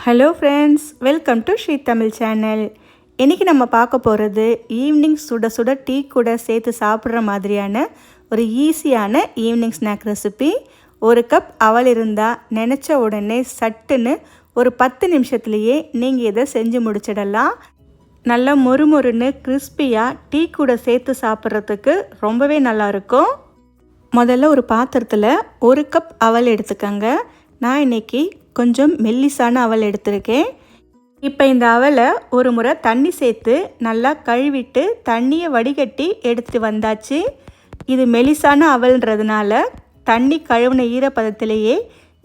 Hello friends, welcome to Sri Tamil channel. இன்றைக்கி நம்ம பார்க்க போகிறது ஈவினிங் சுட சுட டீ கூட சேர்த்து சாப்பிட்ற மாதிரியான ஒரு ஈஸியான ஈவினிங் ஸ்நாக் ரெசிபி. ஒரு கப் அவல் இருந்தால் நினச்ச உடனே சட்டுன்னு ஒரு 10 நிமிஷத்துலேயே நீங்கள் இதை செஞ்சு முடிச்சிடலாம். நல்லா மொறுமொறுன்னு கிறிஸ்பியாக டீ கூட சேர்த்து சாப்பிட்றதுக்கு ரொம்பவே நல்லாயிருக்கும். முதல்ல ஒரு பாத்திரத்தில் ஒரு கப் அவல் எடுத்துக்கோங்க. நான் இன்றைக்கி கொஞ்சம் மெல்லிசான அவல் எடுத்திருக்கேன். இப்போ இந்த அவலை ஒரு முறை தண்ணி சேர்த்து நல்லா கழுவிட்டு தண்ணியை வடிகட்டி எடுத்துகிட்டு வந்தாச்சு. இது மெல்லிசான அவல்ன்றதுனால தண்ணி கழுவின ஈரப்பதத்திலேயே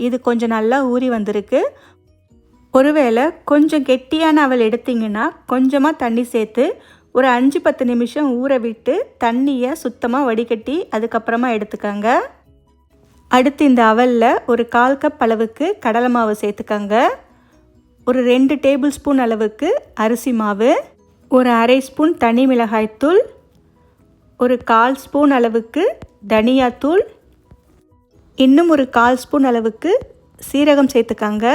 இது கொஞ்சம் நல்லா ஊறி வந்திருக்கு. ஒருவேளை கொஞ்சம் கெட்டியான அவல் எடுத்திங்கன்னா கொஞ்சமாக தண்ணி சேர்த்து ஒரு 5-10 நிமிஷம் ஊற விட்டு தண்ணியை சுத்தமாக வடிகட்டி அதுக்கப்புறமா எடுத்துக்கோங்க. அடுத்து இந்த அவலில் ஒரு 1/4 கப் அளவுக்கு கடலை மாவு சேர்த்துக்கோங்க. ஒரு 2 டேபிள் ஸ்பூன் அளவுக்கு அரிசி மாவு, ஒரு 1/2 ஸ்பூன் தனி மிளகாய்த்தூள், ஒரு 1/4 ஸ்பூன் அளவுக்கு தனியாத்தூள், இன்னும் ஒரு 1/4 ஸ்பூன் அளவுக்கு சீரகம் சேர்த்துக்கோங்க.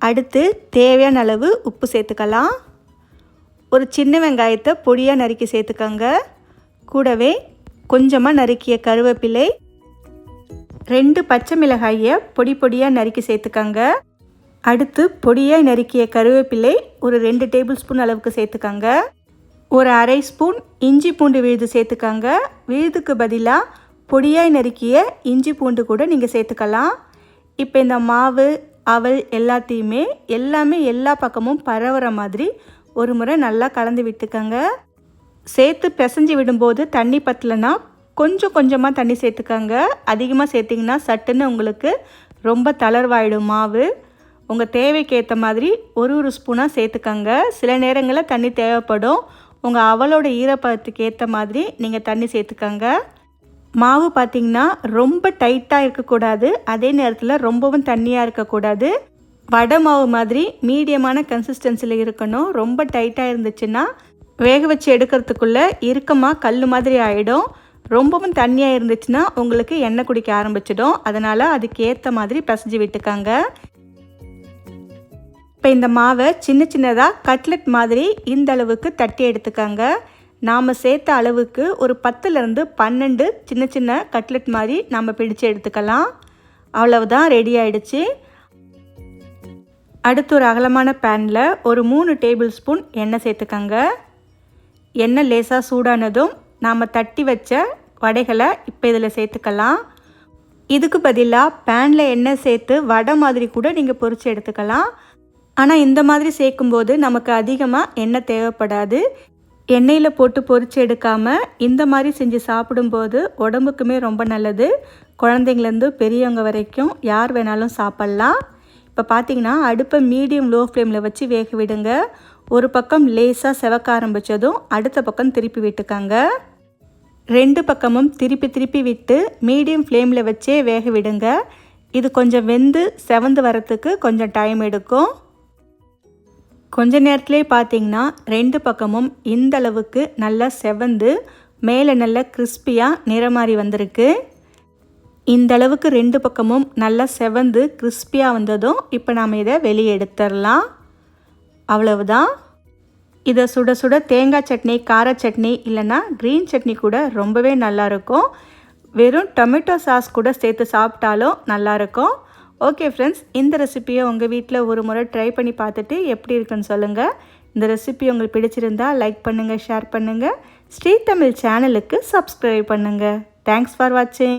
அடுத்து தேவையான அளவு உப்பு சேர்த்துக்கலாம். ஒரு சின்ன வெங்காயத்தை பொடியாக நறுக்கி சேர்த்துக்கோங்க. கூடவே கொஞ்சமாக நறுக்கிய கருவேப்பிலை, 2 பச்சை மிளகாயை பொடி பொடியாக நறுக்கி சேர்த்துக்கோங்க. அடுத்து பொடியாக நறுக்கிய கருவேப்பிலை ஒரு 2 டேபிள் ஸ்பூன் அளவுக்கு சேர்த்துக்கோங்க. ஒரு 1/2 ஸ்பூன் இஞ்சி பூண்டு விழுது சேர்த்துக்கோங்க. விழுதுக்கு பதிலாக பொடியாக நறுக்கிய இஞ்சி பூண்டு கூட நீங்கள் சேர்த்துக்கலாம். இப்போ இந்த மாவு அவல் எல்லாமே எல்லா பக்கமும் பரவுற மாதிரி ஒரு முறை நல்லா கலந்து விட்டுக்கோங்க. சேர்த்து பிசைஞ்சு விடும்போது தண்ணி பத்தலைன்னா கொஞ்சமாக தண்ணி சேர்த்துக்கோங்க. அதிகமாக சேர்த்திங்கன்னா சட்டுன்னு உங்களுக்கு ரொம்ப தளர்வாயிடும் மாவு. உங்கள் தேவைக்கு ஏற்ற மாதிரி ஒரு ஸ்பூனாக சேர்த்துக்கோங்க. சில நேரங்களில் தண்ணி தேவைப்படும். உங்கள் அவலோட ஈரப்பதத்துக்கு ஏற்ற மாதிரி நீங்கள் தண்ணி சேர்த்துக்கோங்க. மாவு பார்த்திங்கன்னா ரொம்ப டைட்டாக இருக்கக்கூடாது, அதே நேரத்தில் ரொம்பவும் தண்ணியாக இருக்கக்கூடாது. வடை மாவு மாதிரி மீடியமான கன்சிஸ்டன்சியில் இருக்கணும். ரொம்ப டைட்டாக இருந்துச்சுன்னா வேக வச்சு எடுக்கிறதுக்குள்ளே இறுக்கமாக கல் மாதிரி ஆகிடும். ரொம்பவும் தண்ணியாக இருந்துச்சுன்னா உங்களுக்கு எண்ணெய் குடிக்க ஆரம்பிச்சிடும். அதனால் அதுக்கு ஏற்ற மாதிரி பிசைஞ்சு விட்டுக்கோங்க. இப்போ இந்த மாவை சின்னதாக கட்லெட் மாதிரி இந்த அளவுக்கு தட்டி எடுத்துக்கோங்க. நாம் சேர்த்த அளவுக்கு ஒரு 10லேருந்து 12 சின்ன கட்லெட் மாதிரி நாம் பிடிச்சு எடுத்துக்கலாம். அவ்வளவுதான், ரெடி ஆகிடுச்சு. அடுத்து ஒரு அகலமான பேனில் ஒரு 3 டேபிள் ஸ்பூன் எண்ணெய் சேர்த்துக்கோங்க. எண்ணெய் லேசாக சூடானதும் நாம் தட்டி வச்ச வடைகளை இப்போ இதில் சேர்த்துக்கலாம். இதுக்கு பதிலாக பேனில் எண்ணெய் சேர்த்து வடை மாதிரி கூட நீங்கள் பொரித்து எடுத்துக்கலாம். ஆனால் இந்த மாதிரி சேர்க்கும்போது நமக்கு அதிகமாக எண்ணெய் தேவைப்படாது. எண்ணெயில் போட்டு பொரித்து எடுக்காமல் இந்த மாதிரி செஞ்சு சாப்பிடும்போது உடம்புக்குமே ரொம்ப நல்லது. குழந்தைங்கலேருந்து பெரியவங்க வரைக்கும் யார் வேணாலும் சாப்பிட்லாம். இப்போ பார்த்திங்கன்னா அடுப்பை மீடியம் லோ ஃப்ளேமில் வச்சு வேக விடுங்க. ஒரு பக்கம் லேசாக செவக்க ஆரம்பித்ததும் அடுத்த பக்கம் திருப்பி விட்டுக்கோங்க. 2 பக்கமும் திருப்பி விட்டு மீடியம் ஃப்ளேமில் வச்சே வேக விடுங்க. இது கொஞ்சம் வெந்து செவந்து வரத்துக்கு கொஞ்சம் டைம் எடுக்கும். கொஞ்ச நேரத்துலேயே பார்த்திங்கன்னா 2 பக்கமும் இந்த அளவுக்கு நல்லா செவந்து மேலே நல்லா கிறிஸ்பியாக நிறமாறி வந்திருக்கு. இந்த அளவுக்கு 2 பக்கமும் நல்லா செவந்து கிறிஸ்பியாக வந்ததும் இப்போ நாம் இதை வெளியே எடுத்துடலாம். அவ்வளவுதான். இதை சுட சுட தேங்காய் சட்னி, கார சட்னி இல்லைன்னா க்ரீன் சட்னி கூட ரொம்பவே நல்லாயிருக்கும். வெறும் டொமேட்டோ சாஸ் கூட சேர்த்து சாப்பிட்டாலும் நல்லாயிருக்கும். ஓகே ஃப்ரெண்ட்ஸ், இந்த ரெசிப்பியை உங்கள் வீட்டில் ஒரு முறை ட்ரை பண்ணி பார்த்துட்டு எப்படி இருக்குன்னு சொல்லுங்கள். இந்த ரெசிபி உங்களுக்கு பிடிச்சிருந்தால் லைக் பண்ணுங்கள், ஷேர் பண்ணுங்கள். ஸ்ரீ தமிழ் சேனலுக்கு சப்ஸ்கிரைப் பண்ணுங்கள். தேங்க்ஸ் ஃபார் வாட்சிங்.